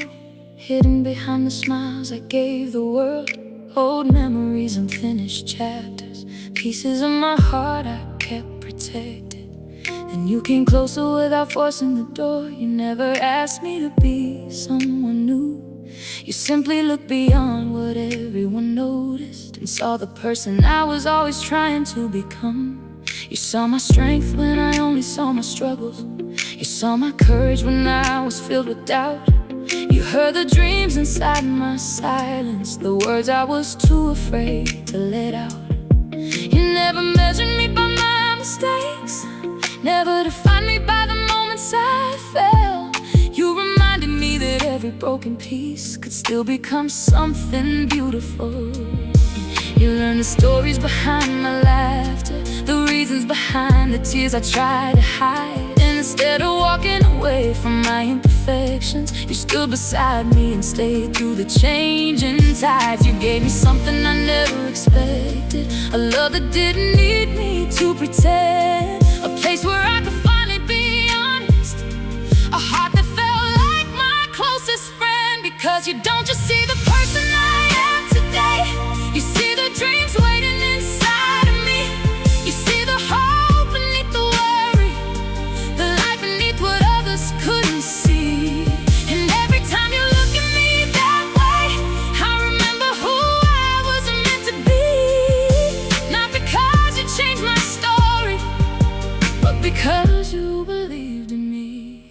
hidden behind the smiles I gave the world. Old memories, unfinished chapters, pieces of my heart I kept protected. And you came closer without forcing the door. You never asked me to be someone new. You simply looked beyond what everyone noticed and saw the person I was always trying to become. You saw my strength when I only saw my struggles. You saw my courage when I was filled with doubt. You heard the dreams inside my silence, the words I was too afraid to let out. You never measured me by my mistakes, never defined me by the moments I fell. You reminded me that every broken piece could still become something beautiful. You learned the stories behind my laughter, the reasons behind the tears I tried to hide. And instead of walking away from my imperfections, you stood beside me and stayed through the changing tides. You gave me something I never expected, a love that didn't need me to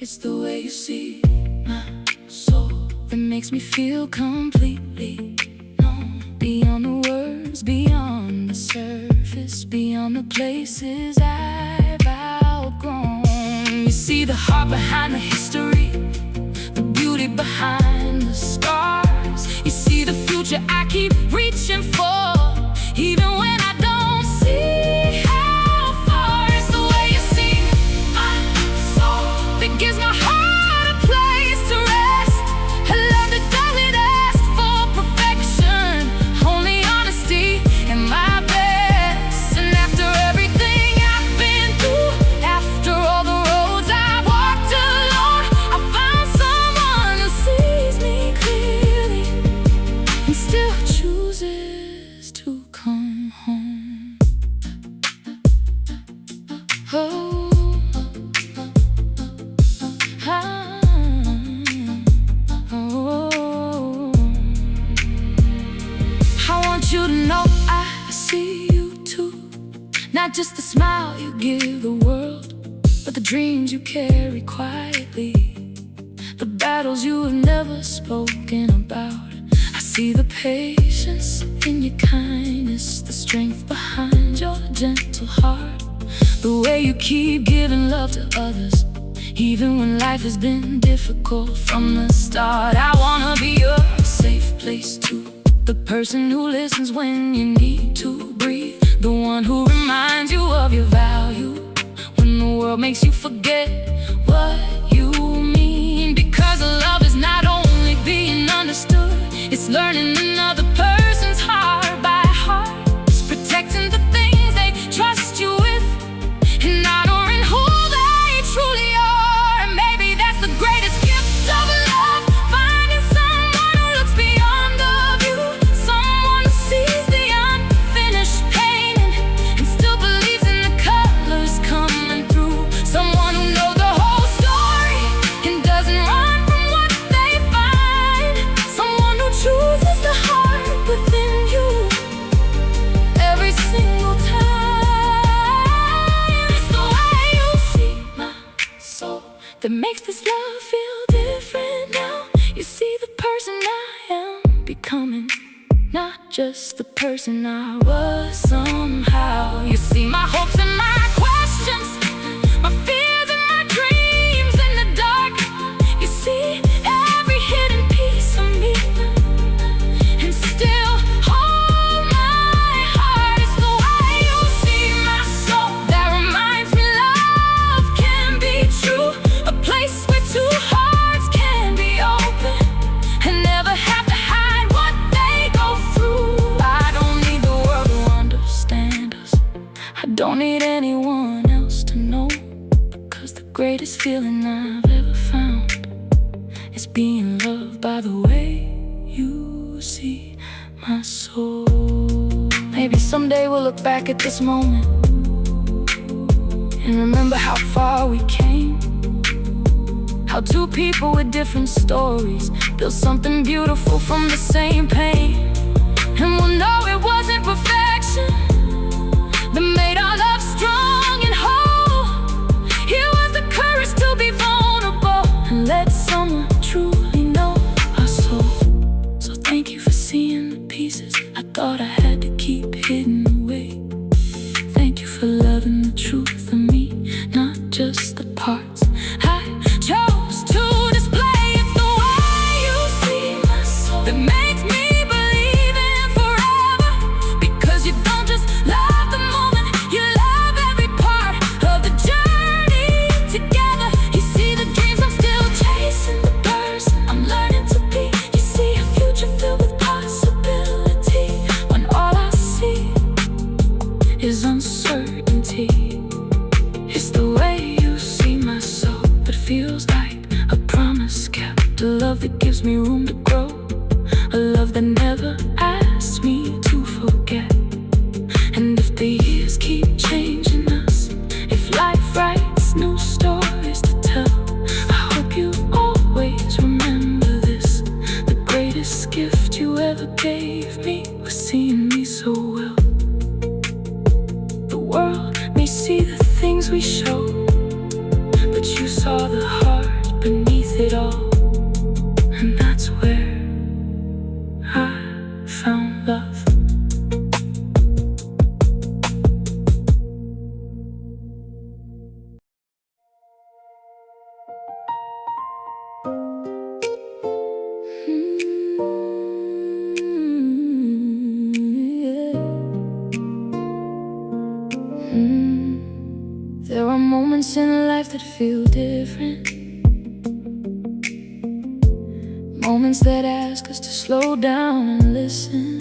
It's the way you see my soul that makes me feel completely known. Beyond the words, beyond the surface, beyond the places I've outgrown. You see the heart behind the history, the beauty behind the scars. You see the future I keep reaching for, even when I don't see how far. It's the way you see my soul that gives my heart a place to rest. A love that doesn't ask for perfection, only honesty and my best. And after everything I've been through, after all the roads I've walked alone, I found someone who sees me clearly and still chooses to come home. Oh, oh. I want you to know I see you too. Not just the smile you give the world, but the dreams you carry quietly, the battles you have never spoken about. I see the patience in your kindness, the strength behind your gentle heart, the way you keep giving love to others, even when life has been difficult from the start. I wanna be your safe place too, the person who listens when you need to breathe, the one who reminds you of your value when the world makes you forget what you mean. Because love is not only being understood, it's learning another person's heart by heart. It's protecting the things they trust you with and honoring who they truly are. And maybe that's the greatest gift of love, finding someone who looks beyond the view, someone who sees the unfinished painting and still believes in the colors coming through, someone who knows the whole story and doesn't run from what they find, someone who chooses the heart within you every single time. It's the way you see my soul that makes this love feel different now. You see the person I am becoming, not just the person I was somehow. You see my hopes and my questions, my fears and my dreams in the dark. You see every hidden piece of me and still hold my heart. It's the way you see my soul that reminds me love can be true, a place where two hearts can be open and never have to hide what they go through. I don't need the world to understand us, I don't need anyone else to know, 'cause the greatest feeling I've ever found is being loved by the way you see my soul. Maybe someday we'll look back at this moment and remember how far we came, how two people with different stories built something beautiful from the same pain. And we'll know it wasn't perfection that made our love strong and whole. It was the courage to be vulnerable and let someone truly know our soul. So thank you for seeing the pieces I thought I had to keep hidden away. Thank you for loving the truth of me, not just the parts I chose to display. It's the way you see my soul that makes me believe in forever, because you don't just love the moment, you love every part of the journey together. You see the dreams I'm still chasing, the person I'm learning to be. You see a future filled with possibility when all I see is uncertainty. It's the way you see my soul that feels like a promise kept, a love that gives me room to grow, a love that never asks me to forget. And if the years keep changing us, if life writes new stories to tell, I hope you always remember this. The greatest gift you ever gave me was seeing me so well. The world may see the things we show, but you saw the heart There are moments in life that feel different, moments that ask us to slow down and listen,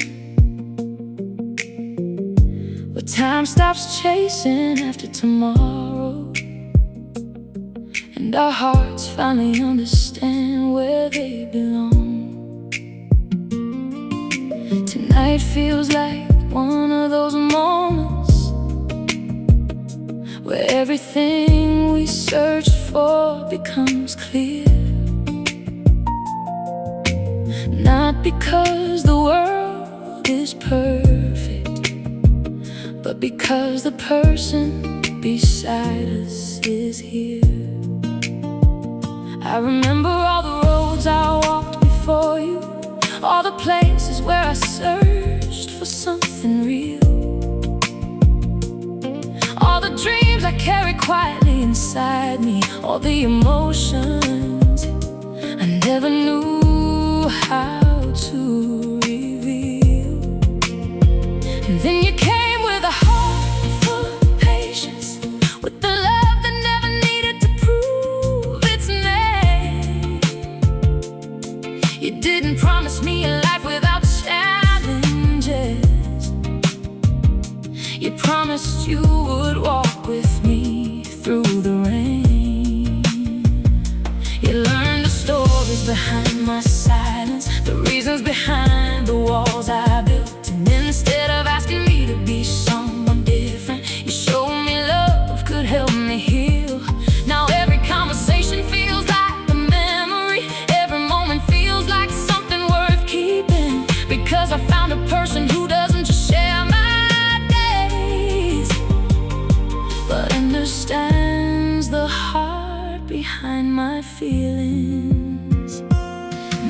where time stops chasing after tomorrow, and our hearts finally understand where they belong. Tonight feels like one of those moments where everything we searched for becomes clear. Not because the world is perfect, but because the person beside us is here. I remember all the roads I walked before you, all the places where I searched for something real, all the dreams I carry quietly inside me, all the emotions I never knew how to reveal. And then you came with a heart full of patience, with the love that never needed to prove its name. You didn't promise me a life without challenges. You promised you would walk with me through the rain. You learned the stories behind my silence, the reasons behind the walls I built. And instead of asking me to be someone different, you showed me love could help me heal. Now every conversation feels like a memory, every moment feels like something worth keeping, because I found a person who doesn't just share my days, but understands the heart behind my feelings.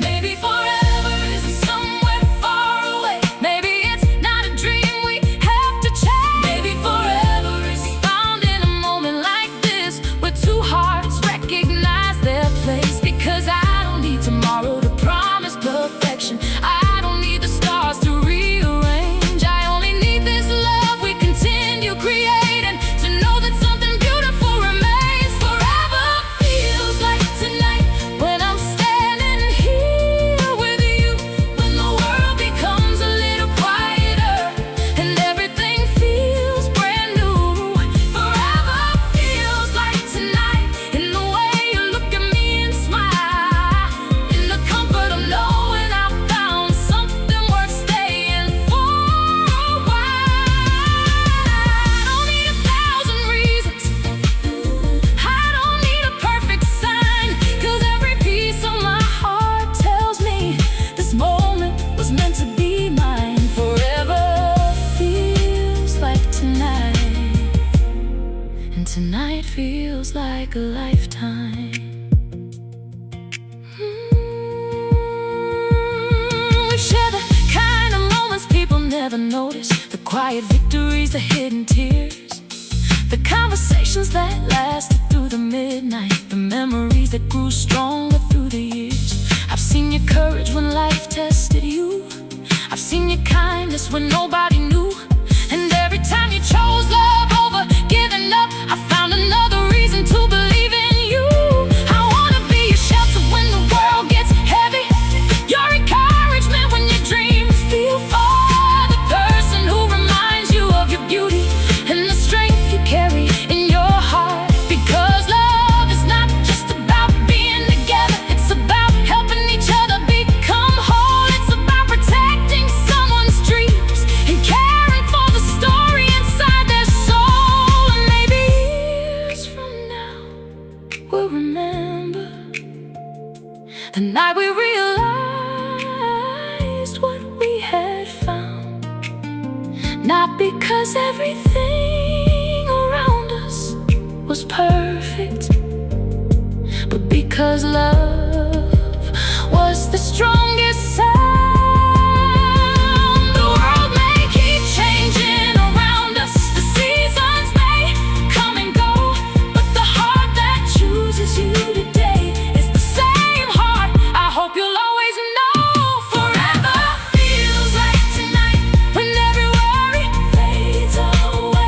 Maybe forever isn't somewhere far away. Maybe it's not a dream we have to chase. Maybe forever is found in a moment like this, where two hearts recognize their place. Because I don't need tomorrow to promise perfection, I don't need the stars to rearrange. I only need this love we continue creating, to know that something beautiful remains. Forever feels like tonight, when I'm standing here with you, when the world becomes a little quieter and everything feels brand new. Forever feels like tonight, in the way you look at me and smile, in the comfort of knowing I found something worth staying for a while. I don't need 1,000 reasons, I don't need a perfect sign, 'cause every piece of my heart tells me this moment was meant to be mine. Forever feels like tonight, and tonight feels like a lifetime. We've shared the kind of moments people never notice, the quiet victories, the hidden tears, the conversations that lasted through the midnight, the memories that grew stronger through the years. I've seen your courage when life tested you, I've seen your kindness when nobody knew, and every time you chose love over giving up, I found another reason to believe in you. I wanna be your shelter when the world gets heavy, your encouragement when your dreams feel far, the person who reminds you of your beauty and the strength you carry in your heart. Because love is not just about being together, it's about helping each other become whole. It's about protecting someone's dreams and caring for the story inside their soul. And maybe years from now we'll remember the night we realized what we had found. Not because everything around us was perfect, but because love was the strongest sound. The world may keep changing around us, the seasons may come and go, but the heart that chooses you today is the same heart I hope you'll always know. Forever feels like tonight, when every worry fades away.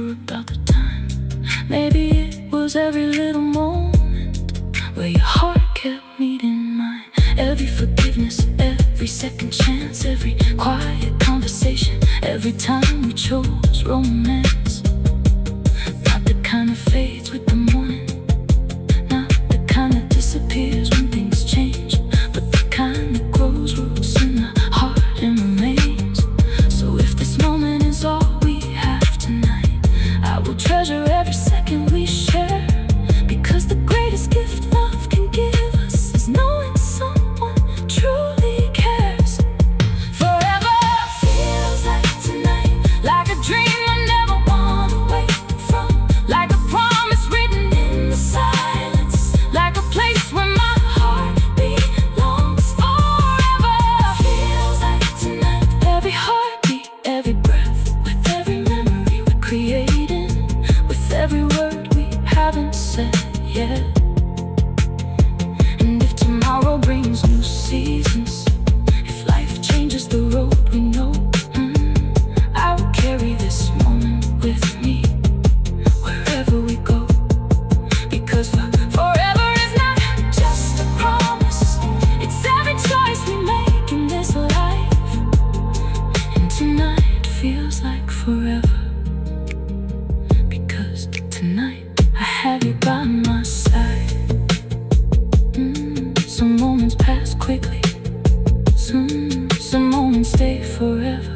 sure about the time. Maybe it was every little moment where your heart kept meeting mine. Every forgiveness, every second chance, every quiet conversation, every time we chose romance. Not the kind that fades with the morning, not the kind that disappears when things change, but the kind that grows roots in the heart and remains. So if this moment is all we have tonight, I will treasure every second we share, because the greatest gift love can give us is knowing someone truly cares. Forever feels like tonight, like a dream I never wanna wake from, like a promise written in the silence, like a place where my heart belongs. Forever feels like tonight, every heartbeat, every breath, with every memory we're creating, with every word we haven't said yet. And if tomorrow brings new seasons, if life changes the road we know, I will carry this moment with me wherever we go. Because forever is not just a promise, it's every choice we make in this life. And tonight feels like forever, because tonight I have you by my side. Some moments pass quickly, some moments stay forever.